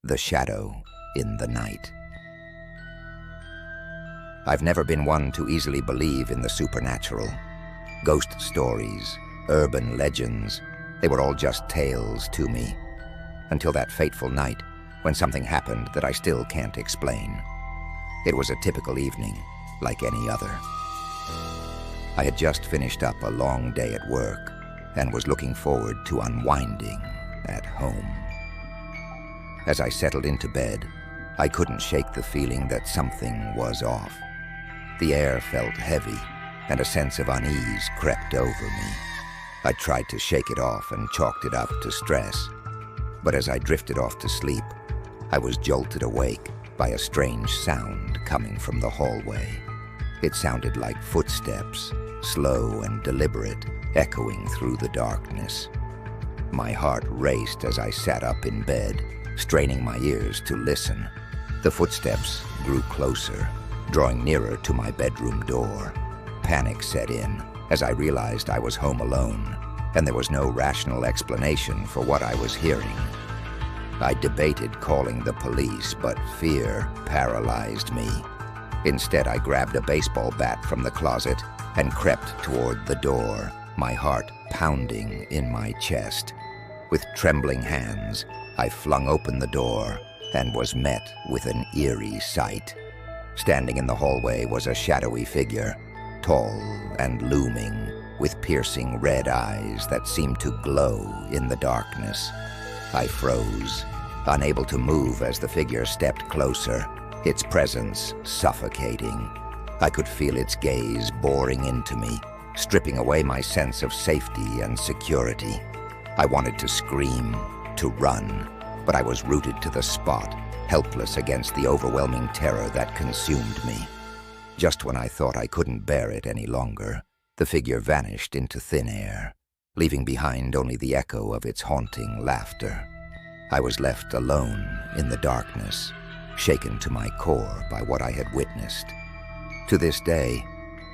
The Shadow in the Night. I've never been one to easily believe in the supernatural. Ghost stories, urban legends, they were all just tales to me. Until that fateful night when something happened that I still can't explain. It was a typical evening, like any other. I had just finished up a long day at work and was looking forward to unwinding at home. As I settled into bed, I couldn't shake the feeling that something was off. The air felt heavy, and a sense of unease crept over me. I tried to shake it off and chalked it up to stress. But as I drifted off to sleep, I was jolted awake by a strange sound coming from the hallway. It sounded like footsteps, slow and deliberate, echoing through the darkness. My heart raced as I sat up in bed, straining my ears to listen. The footsteps grew closer, drawing nearer to my bedroom door. Panic set in as I realized I was home alone, and there was no rational explanation for what I was hearing. I debated calling the police, but fear paralyzed me. Instead, I grabbed a baseball bat from the closet and crept toward the door, my heart pounding in my chest. With trembling hands, I flung open the door and was met with an eerie sight. Standing in the hallway was a shadowy figure, tall and looming, with piercing red eyes that seemed to glow in the darkness. I froze, unable to move as the figure stepped closer, its presence suffocating. I could feel its gaze boring into me, stripping away my sense of safety and security. I wanted to scream, to run, but I was rooted to the spot, helpless against the overwhelming terror that consumed me. Just when I thought I couldn't bear it any longer, the figure vanished into thin air, leaving behind only the echo of its haunting laughter. I was left alone in the darkness, shaken to my core by what I had witnessed. To this day,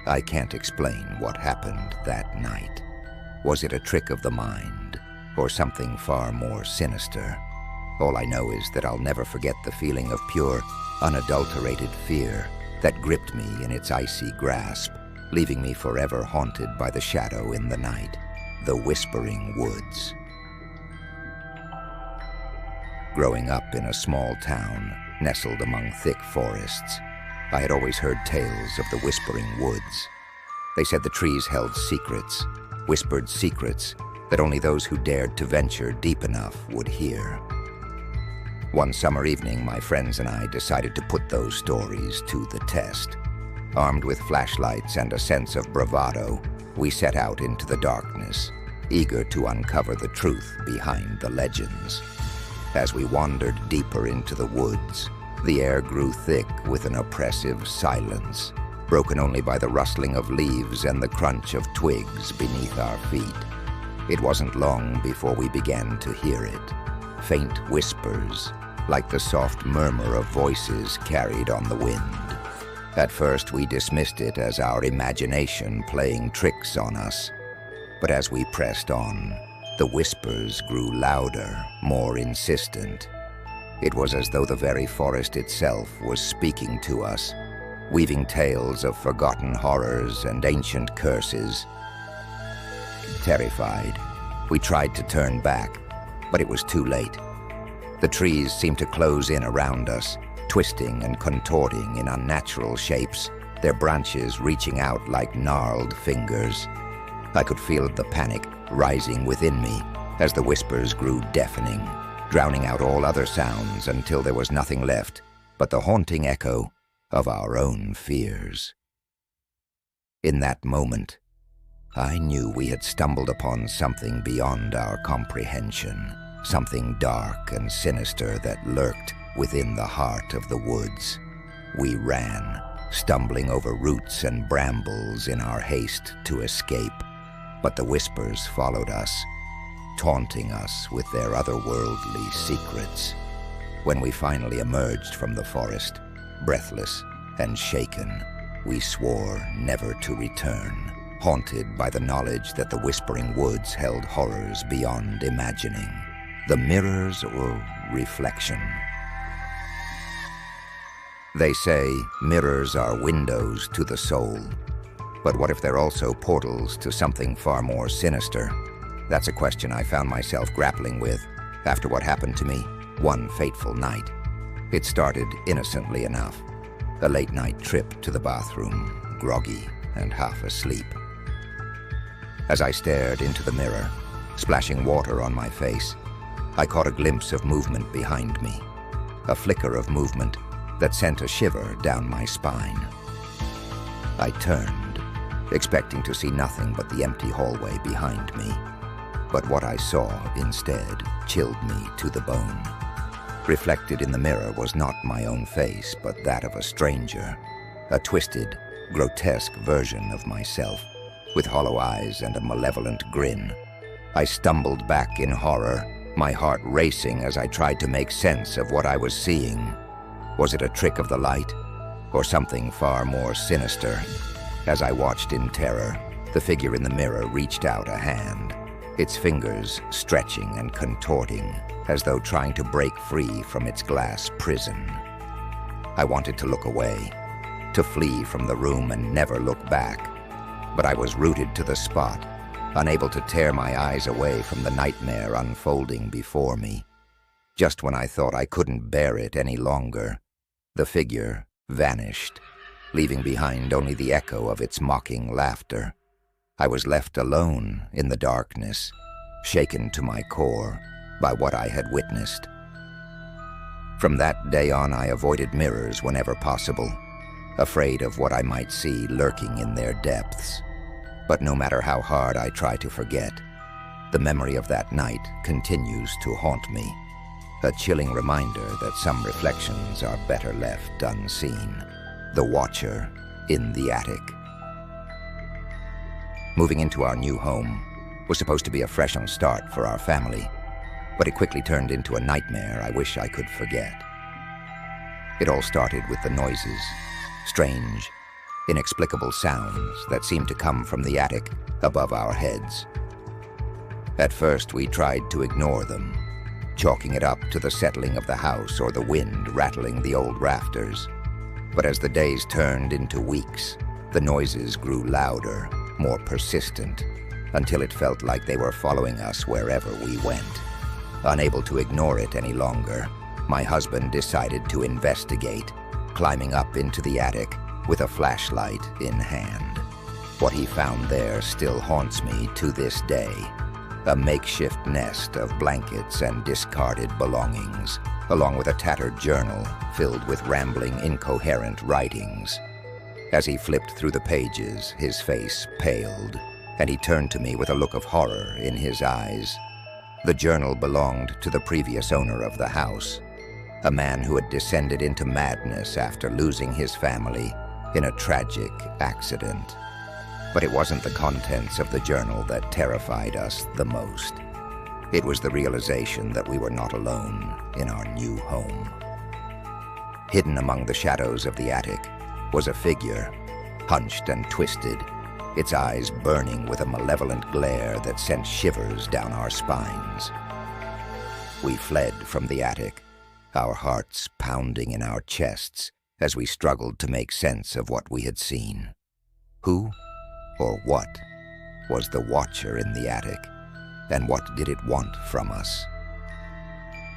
I can't explain what happened that night. Was it a trick of the mind, or something far more sinister? All I know is that I'll never forget the feeling of pure, unadulterated fear that gripped me in its icy grasp, leaving me forever haunted by the shadow in the night, the Whispering Woods. Growing up in a small town, nestled among thick forests, I had always heard tales of the Whispering Woods. They said the trees held secrets, whispered secrets that only those who dared to venture deep enough would hear. One summer evening, my friends and I decided to put those stories to the test. Armed with flashlights and a sense of bravado, we set out into the darkness, eager to uncover the truth behind the legends. As we wandered deeper into the woods, the air grew thick with an oppressive silence, broken only by the rustling of leaves and the crunch of twigs beneath our feet. It wasn't long before we began to hear it, faint whispers, like the soft murmur of voices carried on the wind. At first, we dismissed it as our imagination playing tricks on us. But as we pressed on, the whispers grew louder, more insistent. It was as though the very forest itself was speaking to us, weaving tales of forgotten horrors and ancient curses. Terrified, we tried to turn back, but it was too late. The trees seemed to close in around us, twisting and contorting in unnatural shapes, their branches reaching out like gnarled fingers. I could feel the panic rising within me as the whispers grew deafening, drowning out all other sounds until there was nothing left but the haunting echo of our own fears. In that moment, I knew we had stumbled upon something beyond our comprehension, something dark and sinister that lurked within the heart of the woods. We ran, stumbling over roots and brambles in our haste to escape, but the whispers followed us, taunting us with their otherworldly secrets. When we finally emerged from the forest, breathless and shaken, we swore never to return, haunted by the knowledge that the Whispering Woods held horrors beyond imagining. The mirrors or reflection, They say mirrors are windows to the soul. But what if they're also portals to something far more sinister? That's a question I found myself grappling with after what happened to me one fateful night. It started innocently enough. A late-night trip to the bathroom, groggy and half asleep. As I stared into the mirror, splashing water on my face, I caught a glimpse of movement behind me. A flicker of movement that sent a shiver down my spine. I turned, expecting to see nothing but the empty hallway behind me. But what I saw instead chilled me to the bone. Reflected in the mirror was not my own face, but that of a stranger. A twisted, grotesque version of myself, with hollow eyes and a malevolent grin. I stumbled back in horror, my heart racing as I tried to make sense of what I was seeing. Was it a trick of the light, or something far more sinister? As I watched in terror, the figure in the mirror reached out a hand, its fingers stretching and contorting, as though trying to break free from its glass prison. I wanted to look away, to flee from the room and never look back, but I was rooted to the spot, unable to tear my eyes away from the nightmare unfolding before me. Just when I thought I couldn't bear it any longer, the figure vanished, leaving behind only the echo of its mocking laughter. I was left alone in the darkness, shaken to my core by what I had witnessed. From that day on, I avoided mirrors whenever possible, afraid of what I might see lurking in their depths. But no matter how hard I try to forget, the memory of that night continues to haunt me, a chilling reminder that some reflections are better left unseen. The Watcher in the Attic. Moving into our new home was supposed to be a fresh start for our family, but it quickly turned into a nightmare I wish I could forget. It all started with the noises, strange, inexplicable sounds that seemed to come from the attic above our heads. At first, we tried to ignore them, chalking it up to the settling of the house or the wind rattling the old rafters. But as the days turned into weeks, the noises grew louder, more persistent, until it felt like they were following us wherever we went. Unable to ignore it any longer, my husband decided to investigate, climbing up into the attic with a flashlight in hand. What he found there still haunts me to this day. A makeshift nest of blankets and discarded belongings, along with a tattered journal filled with rambling, incoherent writings. As he flipped through the pages, his face paled, and he turned to me with a look of horror in his eyes. The journal belonged to the previous owner of the house, a man who had descended into madness after losing his family in a tragic accident. But it wasn't the contents of the journal that terrified us the most. It was the realization that we were not alone in our new home. Hidden among the shadows of the attic was a figure, hunched and twisted, its eyes burning with a malevolent glare that sent shivers down our spines. We fled from the attic, our hearts pounding in our chests as we struggled to make sense of what we had seen. Who or what was the Watcher in the attic, and what did it want from us?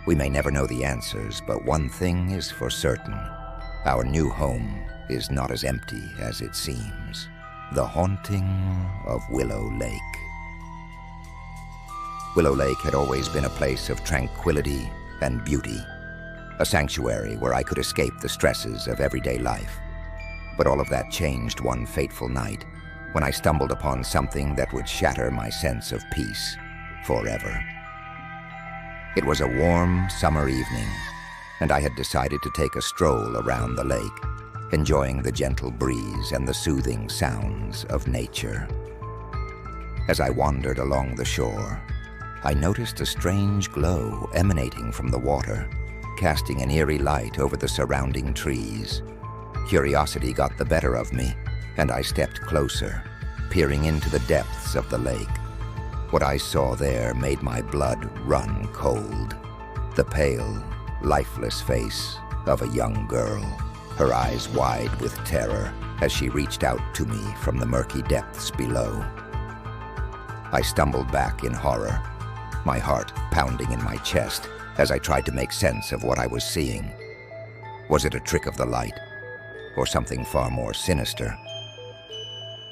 We may never know the answers, but one thing is for certain. Our new home is not as empty as it seems. The Haunting of Willow Lake. Willow Lake had always been a place of tranquility and beauty, a sanctuary where I could escape the stresses of everyday life. But all of that changed one fateful night when I stumbled upon something that would shatter my sense of peace forever. It was a warm summer evening, and I had decided to take a stroll around the lake, enjoying the gentle breeze and the soothing sounds of nature. As I wandered along the shore, I noticed a strange glow emanating from the water, casting an eerie light over the surrounding trees. Curiosity got the better of me, and I stepped closer, peering into the depths of the lake. What I saw there made my blood run cold. The pale, lifeless face of a young girl, her eyes wide with terror as she reached out to me from the murky depths below. I stumbled back in horror, my heart pounding in my chest as I tried to make sense of what I was seeing. Was it a trick of the light, or something far more sinister?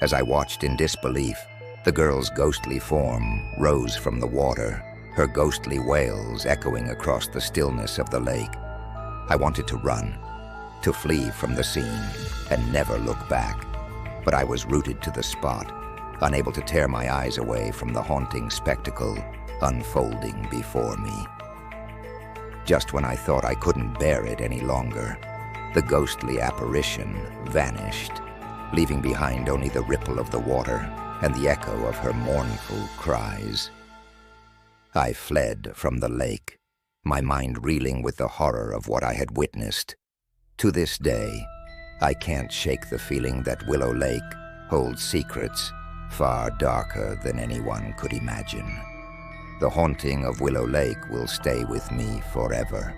As I watched in disbelief, the girl's ghostly form rose from the water, her ghostly wails echoing across the stillness of the lake. I wanted to run, to flee from the scene, and never look back. But I was rooted to the spot, unable to tear my eyes away from the haunting spectacle unfolding before me. Just when I thought I couldn't bear it any longer, the ghostly apparition vanished, leaving behind only the ripple of the water and the echo of her mournful cries. I fled from the lake, my mind reeling with the horror of what I had witnessed. To this day, I can't shake the feeling that Willow Lake holds secrets far darker than anyone could imagine. The haunting of Willow Lake will stay with me forever,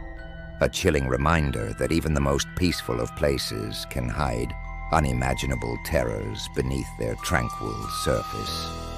a chilling reminder that even the most peaceful of places can hide unimaginable terrors beneath their tranquil surface.